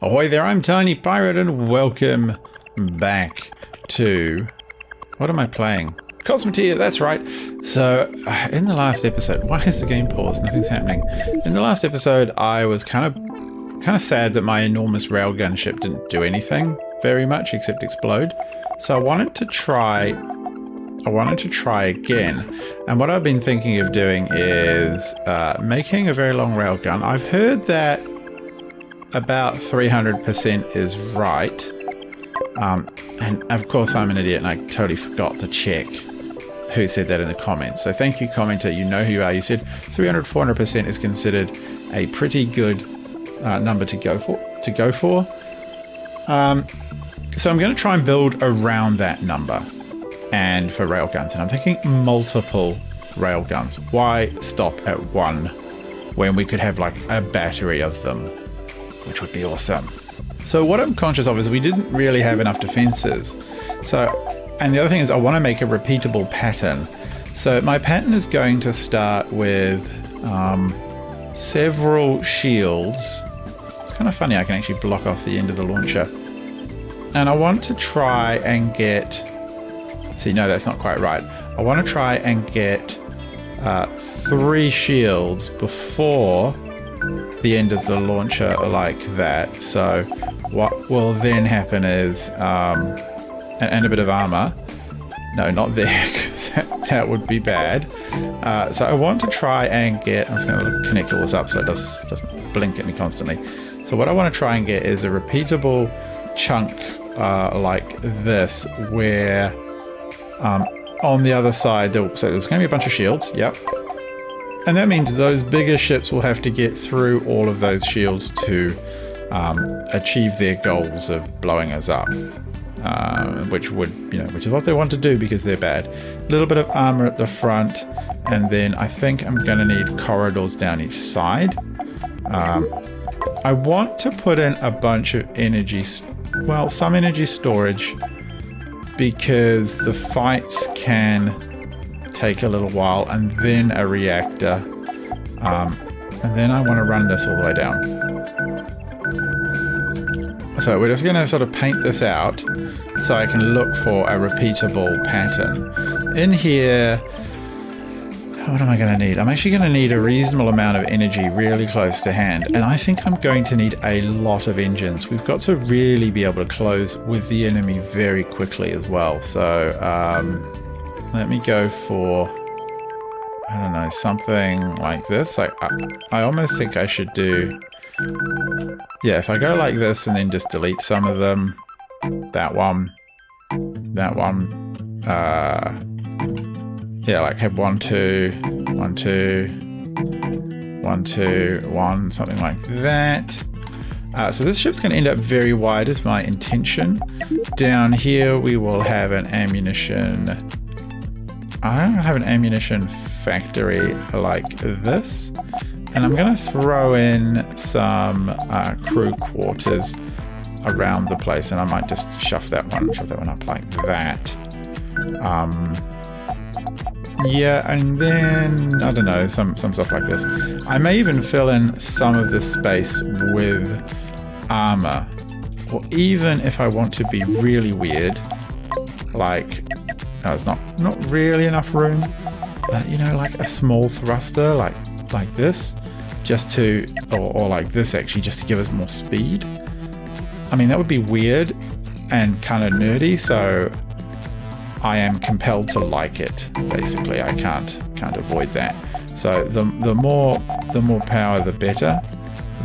Ahoy there, I'm TinyPirate and welcome back to... What am I playing? Cosmoteer, that's right. So, in the last episode... Why is the game paused? Nothing's happening. In the last episode, I was kind of sad that my enormous railgun ship didn't do anything very much except explode. So I wanted to try again. And what I've been thinking of doing is making a very long railgun. I've heard that about 300% is right. And of course I'm an idiot and I totally forgot to check who said that in the comments. So thank you, commenter. You know who you are. You said 300-400% is considered a pretty good number to go for. So I'm going to try and build around that number. And for railguns, and I'm thinking multiple railguns. Why stop at one when we could have like a battery of them, which would be awesome. So what I'm conscious of is we didn't really have enough defenses. So, and the other thing is I want to make a repeatable pattern. So my pattern is going to start with several shields. It's kind of funny, I can actually block off the end of the launcher. And I want to try and get... See, no, that's not quite right. I want to try and get 3 shields before the end of the launcher like that. So what will then happen is, and a bit of armor. No, not there, because that would be bad. So I want to try and get, I'm just going to connect all this up so it doesn't blink at me constantly. So what I want to try and get is a repeatable chunk like this, where on the other side, so there's going to be a bunch of shields, yep. And that means those bigger ships will have to get through all of those shields to achieve their goals of blowing us up, which is what they want to do because they're bad. A little bit of armor at the front, and then I think I'm going to need corridors down each side. I want to put in a bunch of energy, some energy storage, because the fights can take a little while, and then a reactor, and then I want to run this all the way down. So we're just going to sort of paint this out so I can look for a repeatable pattern. In here, what am I going to need? I'm actually going to need a reasonable amount of energy really close to hand, and I think I'm going to need a lot of engines. We've got to really be able to close with the enemy very quickly as well. So let me go for, I don't know, something like this. I almost think I should do, yeah, if I go like this and then just delete some of them, that one, yeah, like have 1, 2, 1, 2, 1, 2, 1, something like that. So this ship's going to end up very wide is my intention. Down here we will have an ammunition. I don't have an ammunition factory like this. And I'm going to throw in some crew quarters around the place, and I might just shove that one up like that. Yeah, and then, I don't know, some stuff like this. I may even fill in some of this space with armor. Or even if I want to be really weird, like, it's not really enough room, but, like a small thruster, like this, just to, or like this actually, just to give us more speed. I mean, that would be weird and kind of nerdy, so I am compelled to like it. Basically, I can't avoid that. So the more power, the better.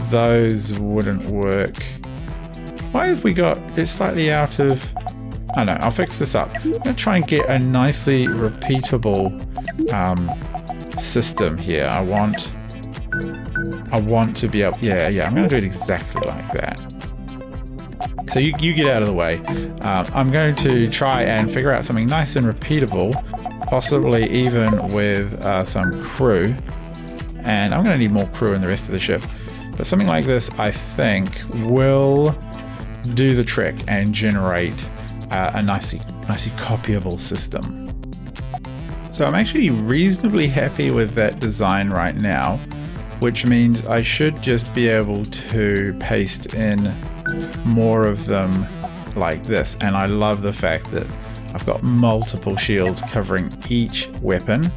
Those wouldn't work. Why have we got it slightly out of? I don't know. I'll fix this up. I'm gonna try and get a nicely repeatable system here. I want to be able. Yeah. I'm gonna do it exactly like that. So you get out of the way. I'm going to try and figure out something nice and repeatable, possibly even with some crew. And I'm going to need more crew in the rest of the ship. But something like this, I think, will do the trick and generate a nicely copyable system. So I'm actually reasonably happy with that design right now. which means I should just be able to paste in more of them like this. And I love the fact that I've got multiple shields covering each weapon.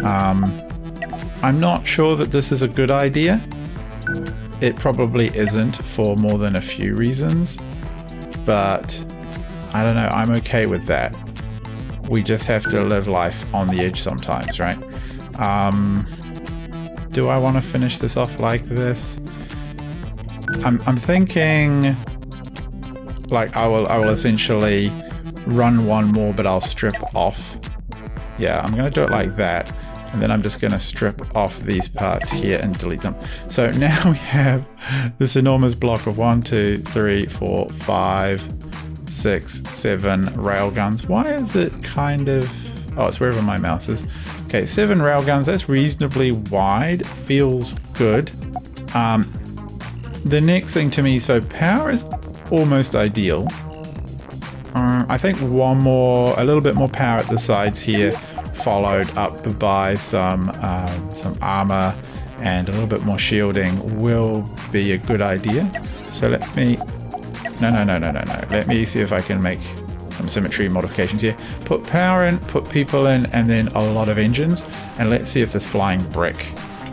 I'm not sure that this is a good idea. It probably isn't for more than a few reasons, but I don't know, I'm okay with that. We just have to live life on the edge sometimes, right? Do I want to finish this off like this? I'm thinking like I will essentially run one more, but I'll strip off. Yeah, I'm going to do it like that. And then I'm just going to strip off these parts here and delete them. So now we have this enormous block of 1, 2, 3, 4, 5, 6, 7 railguns. Why is it kind of... Oh, it's wherever my mouse is. Okay, 7 railguns. That's reasonably wide. Feels good. The next thing to me, so power is almost ideal. I think one more, a little bit more power at the sides here, followed up by some armor and a little bit more shielding will be a good idea. So let me... No. Let me see if I can make some symmetry modifications here. Put power in, put people in, and then a lot of engines. And let's see if this flying brick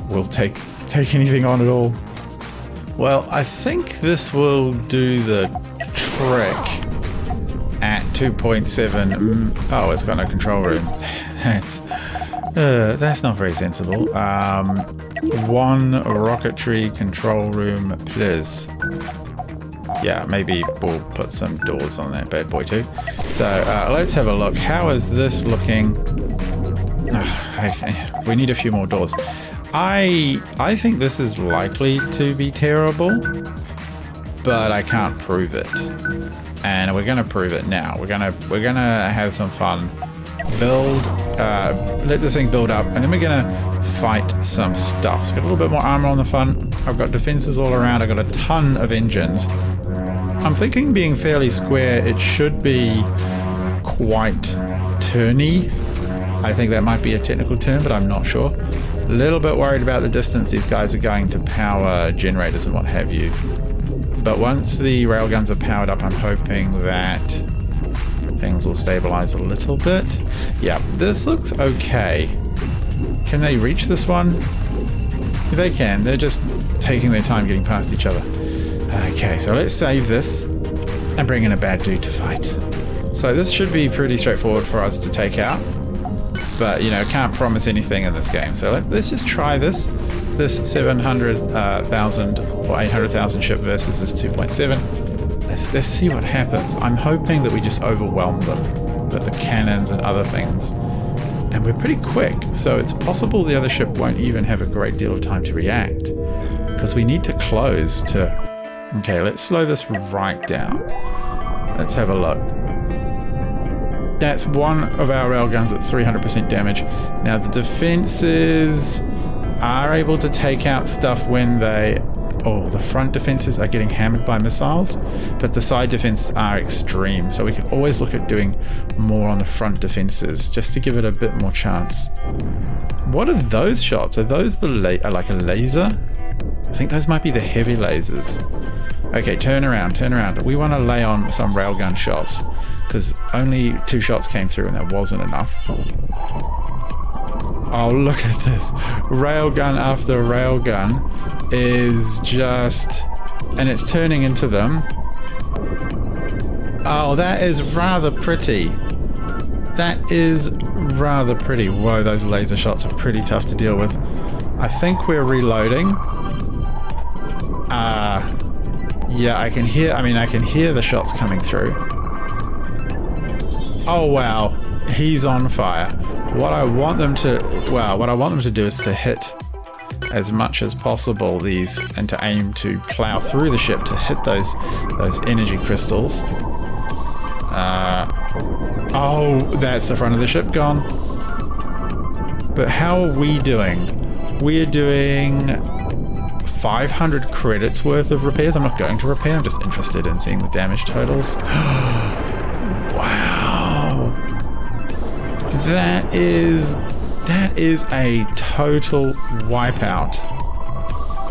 will take anything on at all. Well, I think this will do the trick at 2.7. Oh, it's got no control room. That's not very sensible. 1 rocketry control room, please. Yeah, maybe we'll put some doors on that bad boy too. So let's have a look. How is this looking? We need a few more doors. I think this is likely to be terrible, but I can't prove it. And we're going to prove it now. We're gonna have some fun. Let this thing build up, and then we're gonna fight some stuff. So got a little bit more armor on the front. I've got defenses all around. I've got a ton of engines. I'm thinking being fairly square, it should be quite turny. I think that might be a technical term, but I'm not sure. A little bit worried about the distance these guys are going to power generators and what have you. But once the railguns are powered up, I'm hoping that things will stabilize a little bit. Yeah, this looks okay. Can they reach this one? They can. They're just taking their time getting past each other. Okay, so let's save this and bring in a bad dude to fight. So this should be pretty straightforward for us to take out. But, you know, can't promise anything in this game. So let's just try this. This 700,000 or 800,000 ship versus this 2.7. Let's see what happens. I'm hoping that we just overwhelm them. But the cannons and other things. And we're pretty quick. So it's possible the other ship won't even have a great deal of time to react. Because we need to close to... Okay, let's slow this right down. Let's have a look. That's one of our railguns at 300% damage. Now the defenses are able to take out stuff when they... Oh, the front defenses are getting hammered by missiles, but the side defenses are extreme. So we can always look at doing more on the front defenses just to give it a bit more chance. What are those shots? Are those the like a laser? I think those might be the heavy lasers. Okay, turn around. We want to lay on some railgun shots because only 2 shots came through and that wasn't enough. Oh, look at this. Railgun after railgun is just... And it's turning into them. Oh, that is rather pretty. That is rather pretty. Whoa, those laser shots are pretty tough to deal with. I think we're reloading. Yeah, I can hear the shots coming through. Oh wow, he's on fire. What I want them to do is to hit as much as possible these and to aim to plow through the ship to hit those energy crystals. Oh, that's the front of the ship gone. But how are we doing? We're doing 500 credits worth of repairs. I'm not going to repair, I'm just interested in seeing the damage totals. Wow. That is a total wipeout.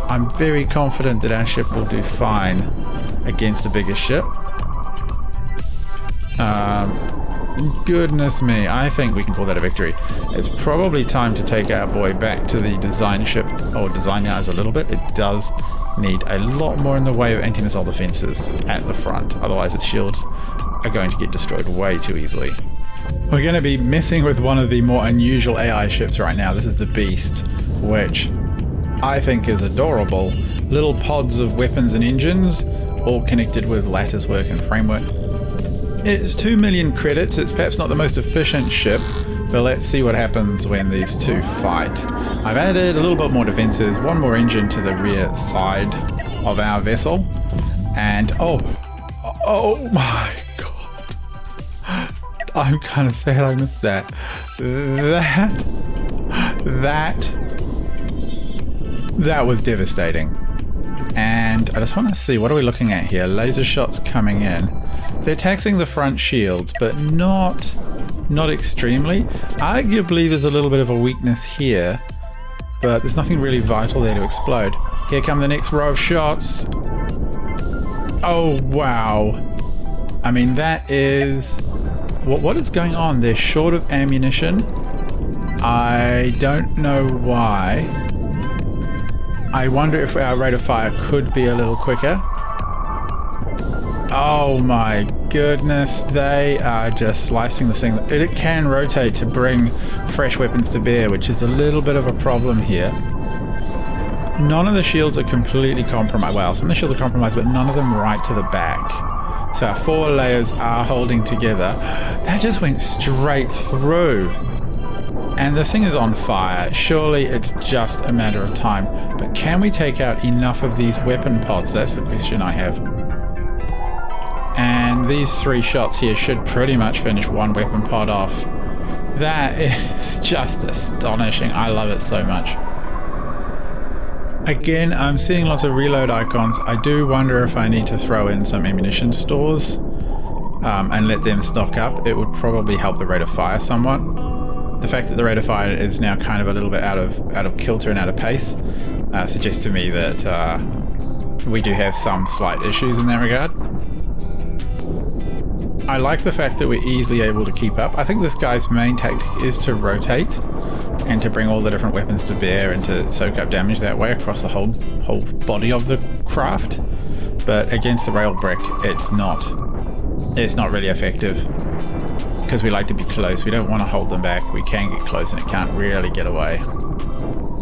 I'm very confident that our ship will do fine against a bigger ship. Goodness me, I think we can call that a victory. It's probably time to take our boy back to the design ship, or design yards a little bit. It does need a lot more in the way of anti-missile defenses at the front, otherwise its shields are going to get destroyed way too easily. We're going to be messing with one of the more unusual AI ships right now. This is the Beast, which I think is adorable. Little pods of weapons and engines, all connected with lattice work and framework. It's 2 million credits. It's perhaps not the most efficient ship, but let's see what happens when these two fight. I've added a little bit more defenses, one more engine to the rear side of our vessel, and oh my god, I'm kind of sad I missed that. That was devastating. And I just want to see, what are we looking at here? Laser shots coming in. They're taxing the front shields, but not extremely. Arguably there's a little bit of a weakness here, but there's nothing really vital there to explode. Here come the next row of shots. Oh wow. I mean, that is... What is going on? They're short of ammunition. I don't know why. I wonder if our rate of fire could be a little quicker. Oh my goodness, they are just slicing this thing. It can rotate to bring fresh weapons to bear, which is a little bit of a problem here. None of the shields are completely compromised. Well, some of the shields are compromised, but none of them right to the back. So our 4 layers are holding together. That just went straight through. And this thing is on fire. Surely it's just a matter of time. But can we take out enough of these weapon pods? That's the question I have. And these 3 shots here should pretty much finish one weapon pod off. That is just astonishing. I love it so much. Again, I'm seeing lots of reload icons. I do wonder if I need to throw in some ammunition stores and let them stock up. It would probably help the rate of fire somewhat. The fact that the rate of fire is now kind of a little bit out of kilter and out of pace suggests to me that we do have some slight issues in that regard. I like the fact that we're easily able to keep up. I think this guy's main tactic is to rotate and to bring all the different weapons to bear and to soak up damage that way across the whole body of the craft. But against the rail brick, it's not really effective because we like to be close. We don't want to hold them back. We can get close and it can't really get away.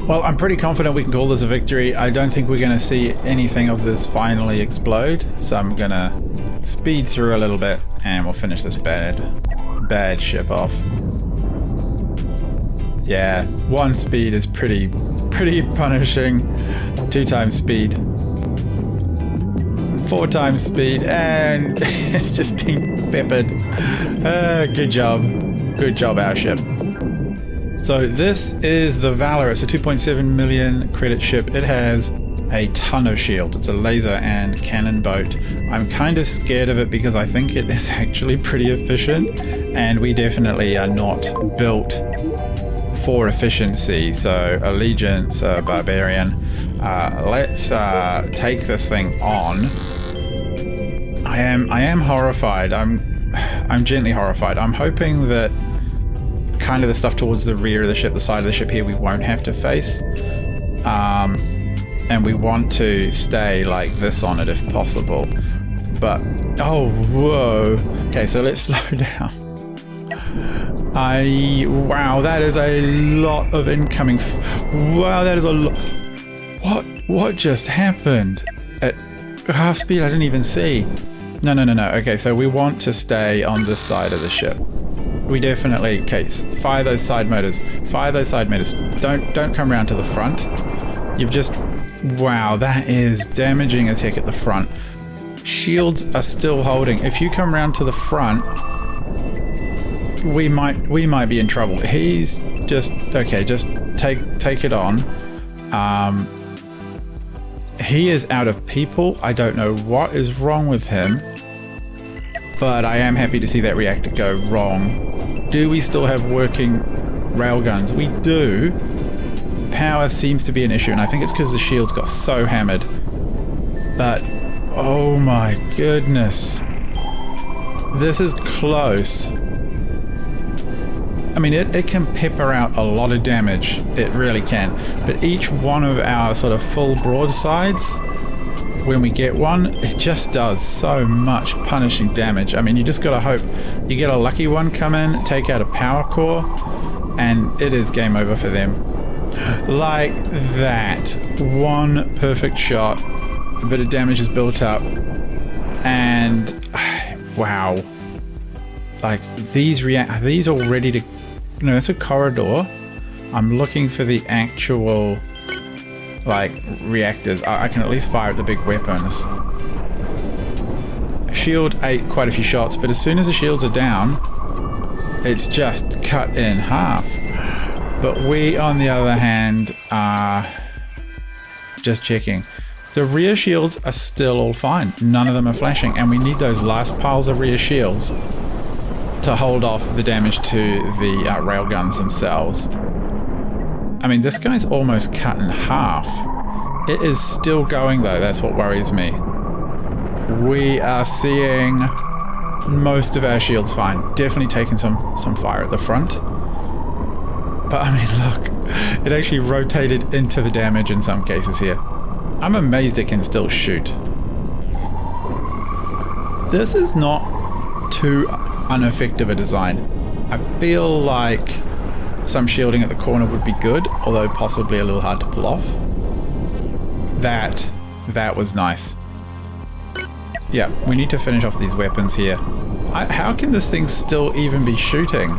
Well, I'm pretty confident we can call this a victory. I don't think we're going to see anything of this finally explode, so I'm going to speed through a little bit and we'll finish this bad ship off. Yeah, 1 speed is pretty punishing. 2 times speed, 4 times speed, and it's just being peppered. Good job our ship. So this is the Valor. It's a 2.7 million credit ship. It has a ton of shields. It's a laser and cannon boat. I'm kind of scared of it because I think it is actually pretty efficient, and we definitely are not built for efficiency. So Allegiance, Barbarian, let's take this thing on. I am horrified. I'm gently horrified. I'm hoping that kind of the stuff towards the rear of the ship, the side of the ship here, we won't have to face. And we want to stay like this on it if possible. But, oh, whoa. Okay, so let's slow down. Wow, that is a lot of incoming. Wow, that is a lot. What just happened? At half speed, I didn't even see. No. Okay, so we want to stay on this side of the ship. We definitely, okay, fire those side motors. Fire those side motors. Don't come around to the front. You've just, wow, that is damaging as heck at the front. Shields are still holding. If you come around to the front, we might be in trouble. He's just, okay, just take it on. He is out of people. I don't know what is wrong with him, but I am happy to see that reactor go wrong. Do we still have working railguns? We do. power seems to be an issue, and I think it's because the shields got so hammered. But, oh my goodness. This is close. I mean, it can pepper out a lot of damage. It really can. But each one of our sort of full broadsides, when we get one, it just does so much punishing damage. I mean, you just gotta hope you get a lucky one come in, take out a power core, and it is game over for them. Like that. One perfect shot, a bit of damage is built up, and wow. Like, these are these all ready to... No, it's a corridor. I'm looking for the actual, like, reactors. I can at least fire at the big weapons. Shield ate quite a few shots, but as soon as the shields are down, it's just cut in half. But we, on the other hand, are just checking. The rear shields are still all fine. None of them are flashing, and we need those last piles of rear shields to hold off the damage to the railguns themselves. I mean, this guy's almost cut in half. It is still going though, that's what worries me. We are seeing most of our shields fine. Definitely taking some fire at the front. But I mean, look, it actually rotated into the damage in some cases here. I'm amazed it can still shoot. This is not too ineffective a design. I feel like some shielding at the corner would be good, although possibly a little hard to pull off. That was nice. Yeah, we need to finish off these weapons here. How can this thing still even be shooting?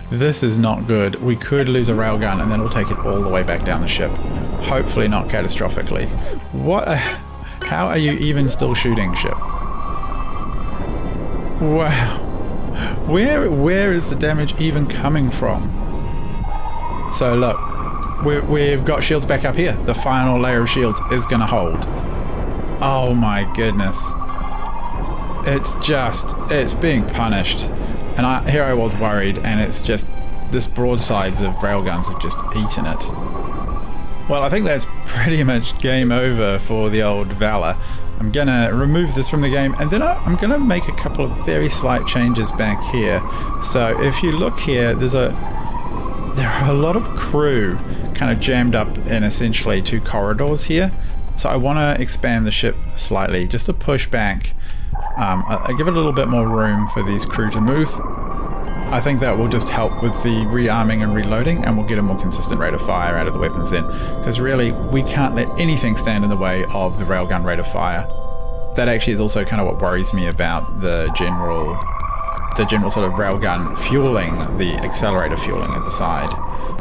This is not good. We could lose a railgun and then we'll take it all the way back down the ship. Hopefully not catastrophically. How are you even still shooting, ship? Wow. Where is the damage even coming from? So look, we've got shields back up here. The final layer of shields is going to hold. Oh my goodness. It's being punished. And here I was worried, and it's just this broadsides of railguns have just eaten it. Well, I think that's pretty much game over for the old Valor. I'm gonna remove this from the game, and then I'm gonna make a couple of very slight changes back here. So if you look here, there are a lot of crew kind of jammed up in essentially two corridors here. So I want to expand the ship slightly just to push back. I give it a little bit more room for these crew to move. I think that will just help with the rearming and reloading, and we'll get a more consistent rate of fire out of the weapons then. Because really, we can't let anything stand in the way of the railgun rate of fire. That actually is also kind of what worries me about the general sort of railgun fueling, the accelerator fueling at the side.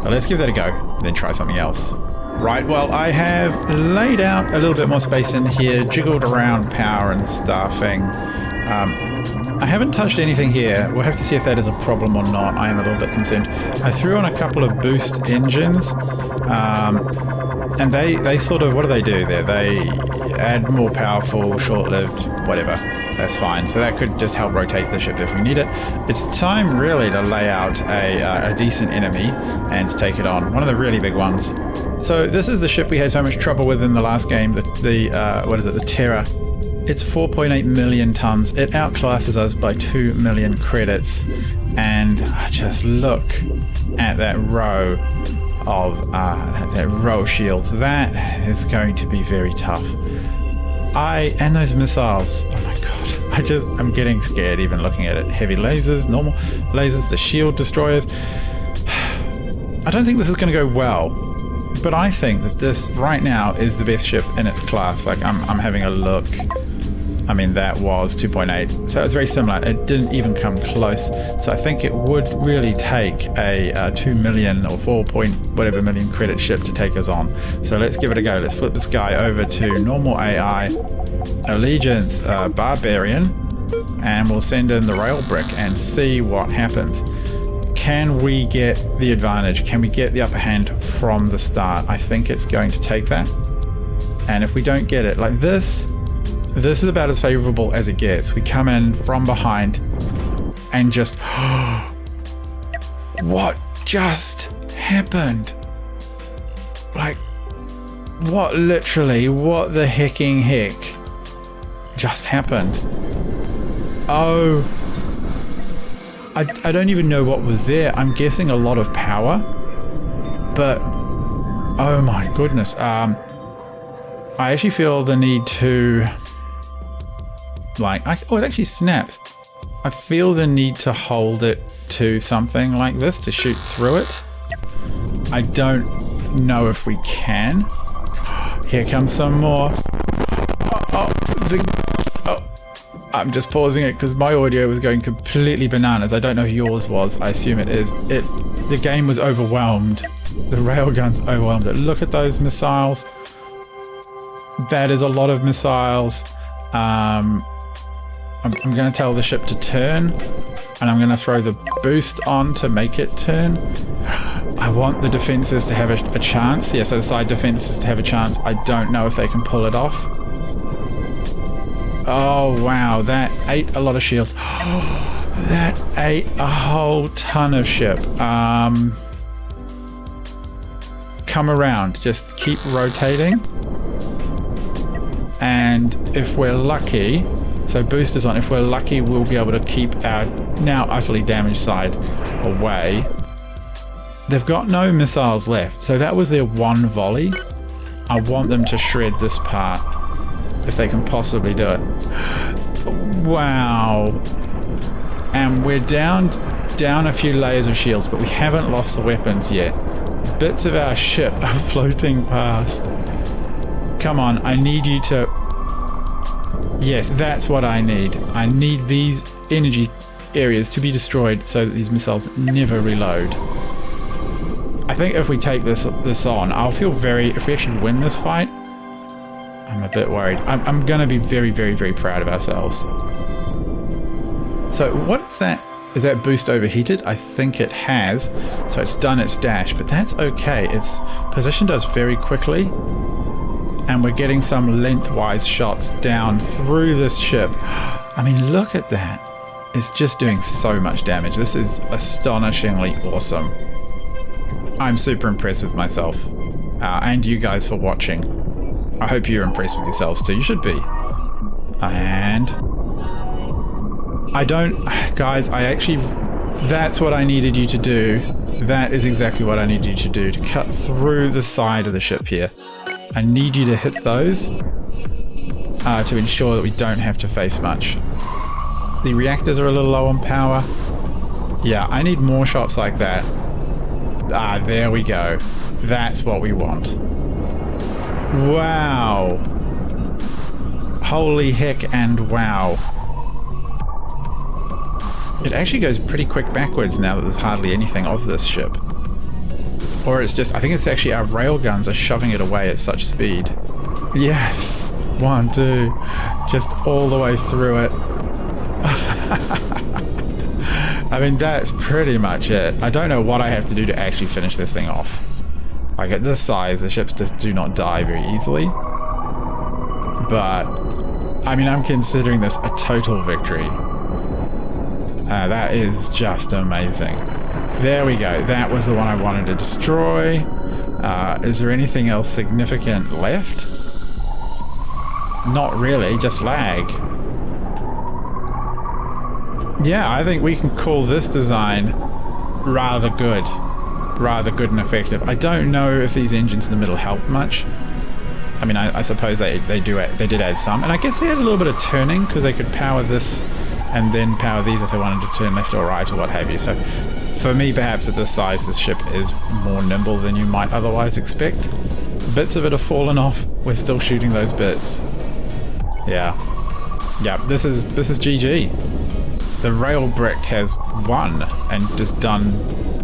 But let's give that a go, then try something else. Right, well, I have laid out a little bit more space in here, jiggled around power and staffing. I haven't touched anything here. We'll have to see if that is a problem or not. I am a little bit concerned. I threw on a couple of boost engines, and they sort of, what do they do there? They add more powerful, short-lived, whatever. That's fine. So that could just help rotate the ship if we need it. It's time really to lay out a decent enemy and to take it on. One of the really big ones. So this is the ship we had so much trouble with in the last game, the Terror. It's 4.8 million tons. It outclasses us by 2 million credits. And just look at that row of shields. That is going to be very tough. And those missiles. Oh my god. I'm getting scared even looking at it. Heavy lasers, normal lasers, the shield destroyers. I don't think this is going to go well. But I think that this right now is the best ship in its class. Like I'm having a look. I mean, that was 2.8. So it's very similar. It didn't even come close. So I think it would really take a 2 million or 4 point whatever million credit ship to take us on. So let's give it a go. Let's flip this guy over to normal AI, Allegiance Barbarian, and we'll send in the rail brick and see what happens. Can we get the advantage? Can we get the upper hand from the start? I think it's going to take that. And if we don't get it, like this is about as favorable as it gets. We come in from behind and just... What just happened? Like, what literally, what the hecking heck just happened? Oh, I don't even know what was there. I'm guessing a lot of power, but oh my goodness. I actually feel the need to, like, oh, it actually snaps. I feel the need to hold it to something like this to shoot through it. I don't know if we can. Here comes some more. I'm just pausing it because my audio was going completely bananas. I don't know who yours was. I assume it is. The game was overwhelmed. The railgun's overwhelmed it. Look at those missiles. That is a lot of missiles. I'm going to tell the ship to turn, and I'm going to throw the boost on to make it turn. I want the defenses to have a chance. Yeah, so the side defenses to have a chance. I don't know if they can pull it off. Oh, wow. That ate a lot of shields. That ate a whole ton of ship. Come around. Just keep rotating. And if we're lucky... So boosters on. If we're lucky, we'll be able to keep our now utterly damaged side away. They've got no missiles left. So that was their one volley. I want them to shred this part if they can possibly do it. Wow. And we're down a few layers of shields, but we haven't lost the weapons yet. Bits of our ship are floating past. Come on, I need you to... Yes, that's what I need. I need these energy areas to be destroyed so that these missiles never reload. I think if we take this on, I'll feel very... If we actually win this fight, I'm a bit worried. I'm going to be very, very, very proud of ourselves. So what is that? Is that boost overheated? I think it has. So it's done its dash, but that's okay. Its position does very quickly. And we're getting some lengthwise shots down through this ship. I mean, look at that. It's just doing so much damage. This is astonishingly awesome. I'm super impressed with myself. And you guys for watching. I hope you're impressed with yourselves too. You should be. And... I don't... Guys, I actually... That's what I needed you to do. That is exactly what I needed you to do. To cut through the side of the ship here. I need you to hit those to ensure that we don't have to face much. The reactors are a little low on power. Yeah, I need more shots like that. Ah, there we go. That's what we want. Wow. Holy heck and wow. It actually goes pretty quick backwards now that there's hardly anything of this ship. Or it's just, I think it's actually our railguns are shoving it away at such speed. Yes! 1, 2, just all the way through it. I mean, that's pretty much it. I don't know what I have to do to actually finish this thing off. Like, at this size, the ships just do not die very easily. But, I mean, I'm considering this a total victory. That is just amazing. There we go. That was the one I wanted to destroy. Is there anything else significant left? Not really, just lag. Yeah, I think we can call this design rather good. Rather good and effective. I don't know if these engines in the middle help much. I mean, I suppose they did add some. And I guess they had a little bit of turning because they could power this and then power these if they wanted to turn left or right or what have you. So for me, perhaps at this size, this ship is more nimble than you might otherwise expect. Bits of it have fallen off. We're still shooting those bits. Yeah. Yeah, this is GG. The rail brick has won and just done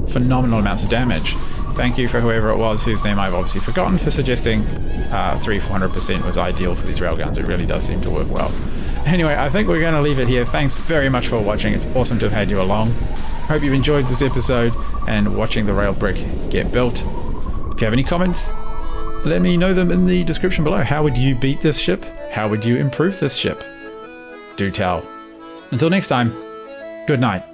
phenomenal amounts of damage. Thank you for whoever it was, whose name I've obviously forgotten, for suggesting 300-400% was ideal for these railguns. It really does seem to work well. Anyway, I think we're going to leave it here. Thanks very much for watching. It's awesome to have had you along. Hope you've enjoyed this episode and watching the rail brick get built. If you have any comments, let me know them in the description below. How would you beat this ship? How would you improve this ship? Do tell. Until next time, good night.